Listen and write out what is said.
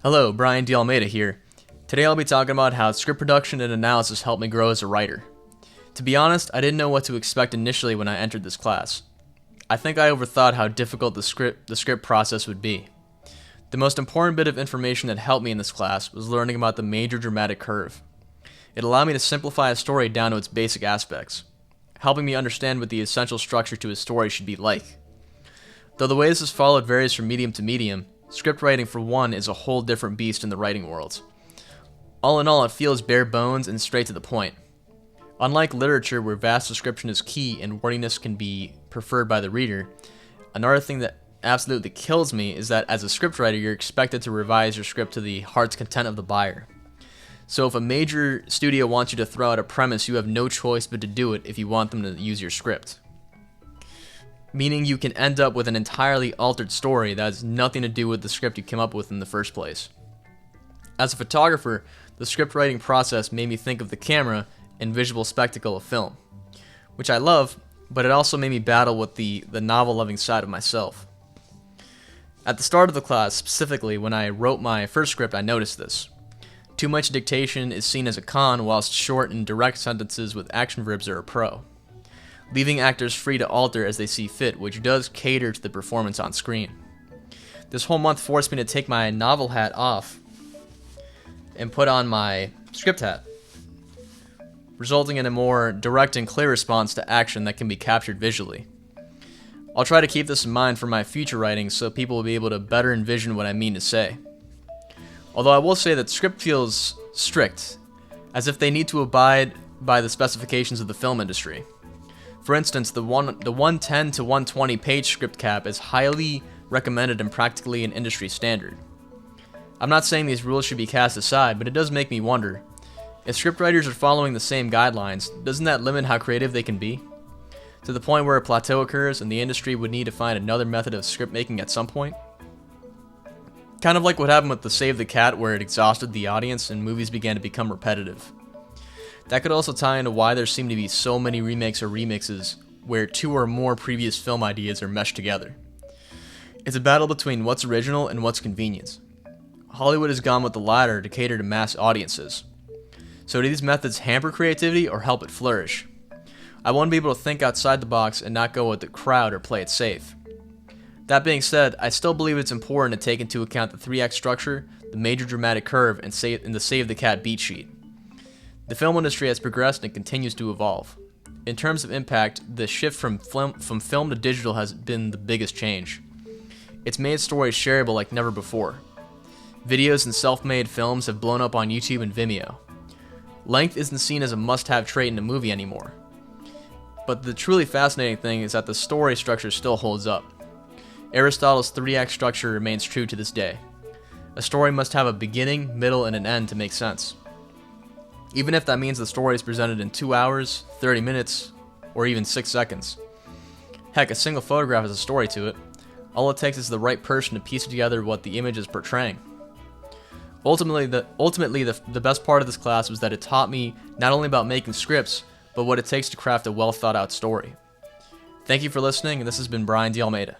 Hello, Brian D. Almeida here. Today I'll be talking about how script production and analysis helped me grow as a writer. To be honest, I didn't know what to expect initially when I entered this class. I think I overthought how difficult the script process would be. The most important bit of information that helped me in this class was learning about the major dramatic curve. It allowed me to simplify a story down to its basic aspects, helping me understand what the essential structure to a story should be like. Though the way this is followed varies from medium to medium, script writing for one is a whole different beast in the writing world. All in all, it feels bare bones and straight to the point. Unlike literature where vast description is key and wordiness can be preferred by the reader, another thing that absolutely kills me is that as a scriptwriter you're expected to revise your script to the heart's content of the buyer. So if a major studio wants you to throw out a premise, you have no choice but to do it if you want them to use your script. Meaning you can end up with an entirely altered story that has nothing to do with the script you came up with in the first place. As a photographer, the script writing process made me think of the camera and visual spectacle of film, which I love, but it also made me battle with the novel-loving side of myself. At the start of the class, specifically when I wrote my first script, I noticed this. Too much dictation is seen as a con, whilst short and direct sentences with action verbs are a pro, leaving actors free to alter as they see fit, which does cater to the performance on screen. This whole month forced me to take my novel hat off and put on my script hat, resulting in a more direct and clear response to action that can be captured visually. I'll try to keep this in mind for my future writing so people will be able to better envision what I mean to say. Although I will say that script feels strict, as if they need to abide by the specifications of the film industry. For instance, the 110 to 120 page script cap is highly recommended and practically an industry standard. I'm not saying these rules should be cast aside, but it does make me wonder, if scriptwriters are following the same guidelines, doesn't that limit how creative they can be? To the point where a plateau occurs and the industry would need to find another method of script making at some point? Kind of like what happened with The Save the Cat, where it exhausted the audience and movies began to become repetitive. That could also tie into why there seem to be so many remakes or remixes where two or more previous film ideas are meshed together. It's a battle between what's original and what's convenience. Hollywood has gone with the latter to cater to mass audiences. So do these methods hamper creativity or help it flourish? I want to be able to think outside the box and not go with the crowd or play it safe. That being said, I still believe it's important to take into account the 3-act structure, the major dramatic curve, and the Save the Cat beat sheet. The film industry has progressed and continues to evolve. In terms of impact, the shift from film to digital has been the biggest change. It's made stories shareable like never before. Videos and self-made films have blown up on YouTube and Vimeo. Length isn't seen as a must-have trait in a movie anymore. But the truly fascinating thing is that the story structure still holds up. Aristotle's 3-act structure remains true to this day. A story must have a beginning, middle, and an end to make sense. Even if that means the story is presented in 2 hours, 30 minutes, or even 6 seconds. Heck, a single photograph has a story to it. All it takes is the right person to piece together what the image is portraying. Ultimately, the best part of this class was that it taught me not only about making scripts, but what it takes to craft a well thought out story. Thank you for listening, and this has been Brian D. Almeida.